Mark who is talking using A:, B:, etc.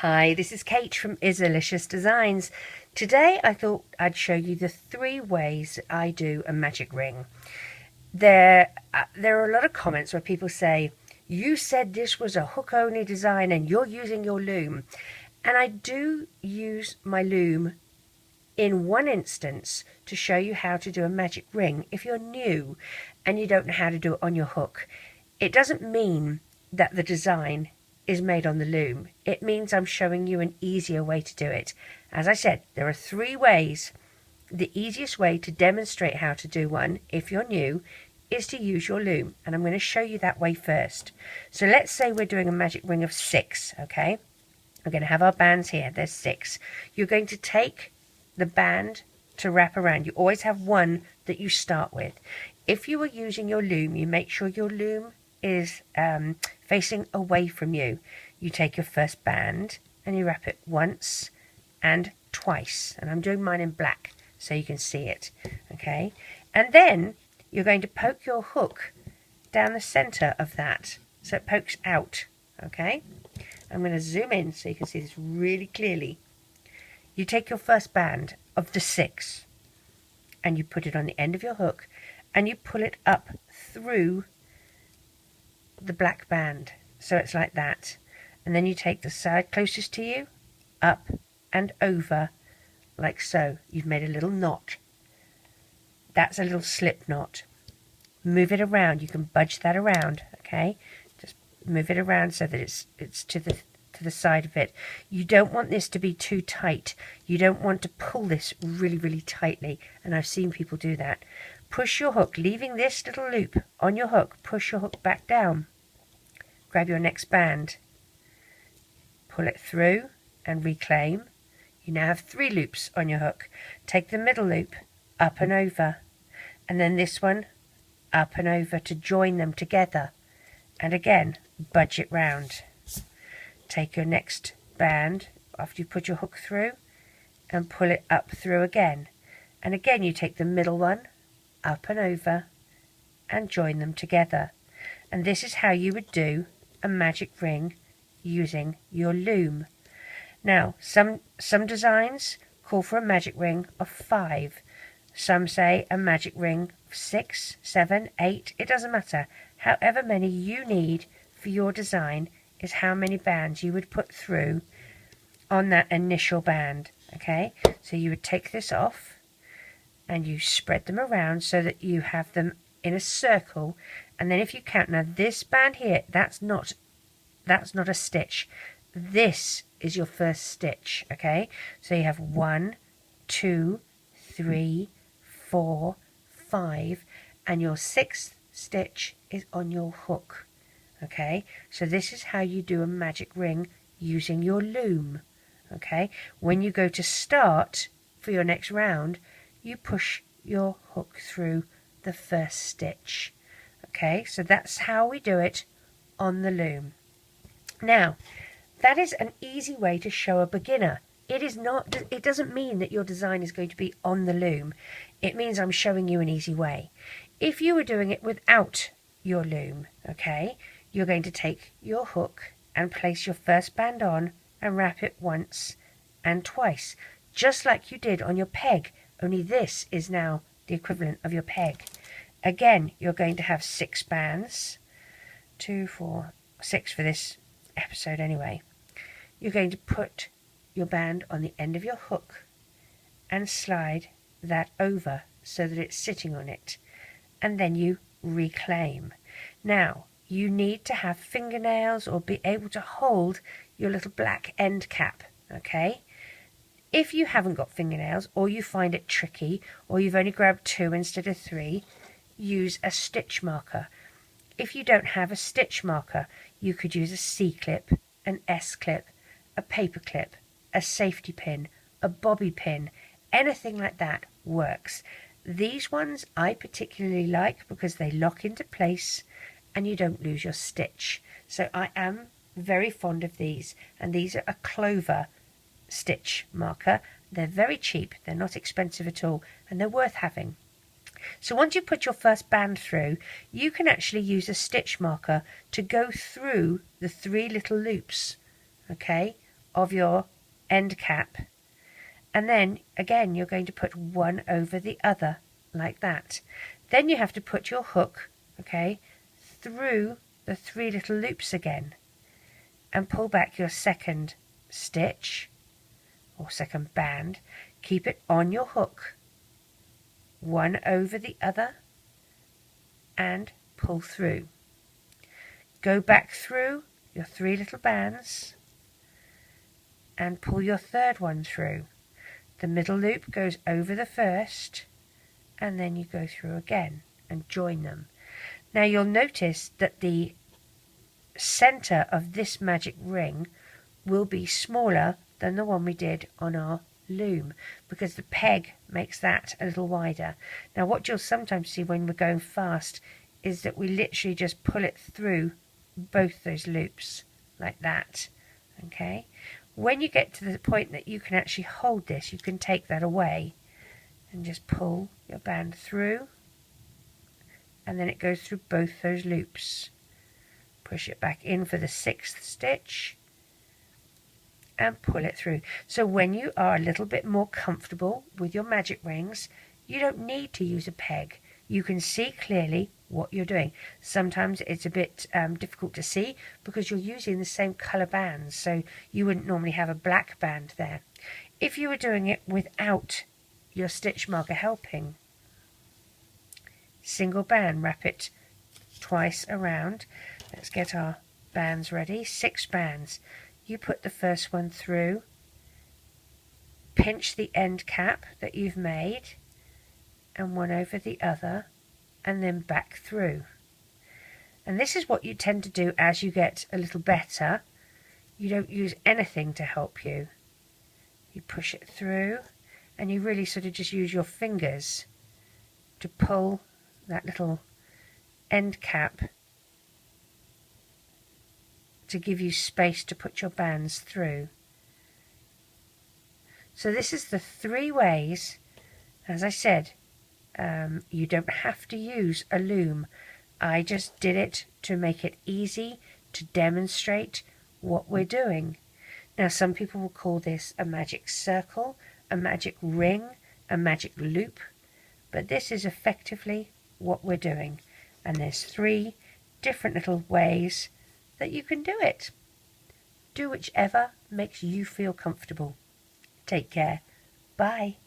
A: Hi, this is Kate from Izzalicious Designs. Today I thought I'd show you the 3 ways I do a magic ring. There are a lot of comments where people say, you said this was a hook only design and you're using your loom. And I do use my loom in one instance to show you how to do a magic ring if you're new and you don't know how to do it on your hook. It doesn't mean that the design is made on the loom. It means I'm showing you an easier way to do it. As I said, there are 3 ways. The easiest way to demonstrate how to do one if you're new is to use your loom, and I'm going to show you that way first. So let's say we're doing a magic ring of 6, okay? We're going to have our bands here. There's 6. You're going to take the band to wrap around. You always have one that you start with. If you are using your loom, you make sure your loom is facing away from you. You take your first band and you wrap it once and twice, and I'm doing mine in black so you can see it, okay? And then you're going to poke your hook down the center of that so it pokes out, okay? I'm going to zoom in so you can see this really clearly. You take your first band of the 6 and you put it on the end of your hook and you pull it up through the black band, so it's like that, and then you take the side closest to you, up and over like so. You've made a little knot. That's a little slip knot. Move it around. You can budge that around, okay? Just move it around so that it's to the side of it. You don't want this to be too tight. You don't want to pull this really tightly, and I've seen people do that. Push your hook, leaving this little loop on your hook. Push your hook back down. Grab your next band. Pull it through and reclaim. You now have 3 loops on your hook. Take the middle loop up and over, and then this one up and over to join them together. And again, budge it round. Take your next band after you put your hook through and pull it up through again. And again, you take the middle one up and over and join them together. And this is how you would do a magic ring using your loom. Now, some designs call for a magic ring of 5. Some say a magic ring of 6, 7, 8. It doesn't matter. However many you need for your design is how many bands you would put through on that initial band, okay? So you would take this off and you spread them around so that you have them in a circle, and then if you count, now this band here, that's not a stitch. This is your first stitch, okay? So you have 1, 2, 3, 4, 5, and your 6th stitch is on your hook, okay? So this is how you do a magic ring using your loom, okay? When you go to start for your next round, you push your hook through the first stitch, okay? So that's how we do it on the loom. Now, that is an easy way to show a beginner. It doesn't mean that your design is going to be on the loom. It means I'm showing you an easy way. If you were doing it without your loom, okay, you're going to take your hook and place your first band on and wrap it once and twice, just like you did on your peg, only this is now the equivalent of your peg. Again, you're going to have 6 bands, 2, 4, 6 for this episode anyway. You're going to put your band on the end of your hook and slide that over so that it's sitting on it, and then you reclaim. Now, you need to have fingernails or be able to hold your little black end cap, okay? If you haven't got fingernails, or you find it tricky, or you've only grabbed 2 instead of 3, use a stitch marker. If you don't have a stitch marker, you could use a C-clip, an S-clip, a paper clip, a safety pin, a bobby pin, anything like that works. These ones I particularly like because they lock into place and you don't lose your stitch. So I am very fond of these, and these are a clover stitch marker. They're very cheap, they're not expensive at all, and they're worth having. So once you put your first band through, you can actually use a stitch marker to go through the 3 little loops, okay, of your end cap, and then again you're going to put one over the other like that. Then you have to put your hook, okay, through the 3 little loops again and pull back your second stitch or second band. Keep it on your hook, one over the other, and pull through. Go back through your 3 little bands and pull your third one through. The middle loop goes over the first, and then you go through again and join them. Now you'll notice that the center of this magic ring will be smaller than the one we did on our loom, because the peg makes that a little wider. Now what you'll sometimes see when we're going fast is that we literally just pull it through both those loops like that. Okay, when you get to the point that you can actually hold this, you can take that away and just pull your band through, and then it goes through both those loops. Push it back in for the 6th stitch and pull it through. So when you are a little bit more comfortable with your magic rings, you don't need to use a peg. You can see clearly what you're doing. Sometimes it's a bit difficult to see because you're using the same colour bands, so you wouldn't normally have a black band there. If you were doing it without your stitch marker helping, single band, wrap it twice around. Let's get our bands ready. 6 bands. You put the first one through, pinch the end cap that you've made, and one over the other, and then back through. And this is what you tend to do as you get a little better. You don't use anything to help you. You push it through, and you really sort of just use your fingers to pull that little end cap to give you space to put your bands through. So this is the 3 ways. As I said, you don't have to use a loom. I just did it to make it easy to demonstrate what we're doing. Now some people will call this a magic circle, a magic ring, a magic loop, but this is effectively what we're doing. And there's 3 different little ways that you can do it. Do whichever makes you feel comfortable. Take care. Bye.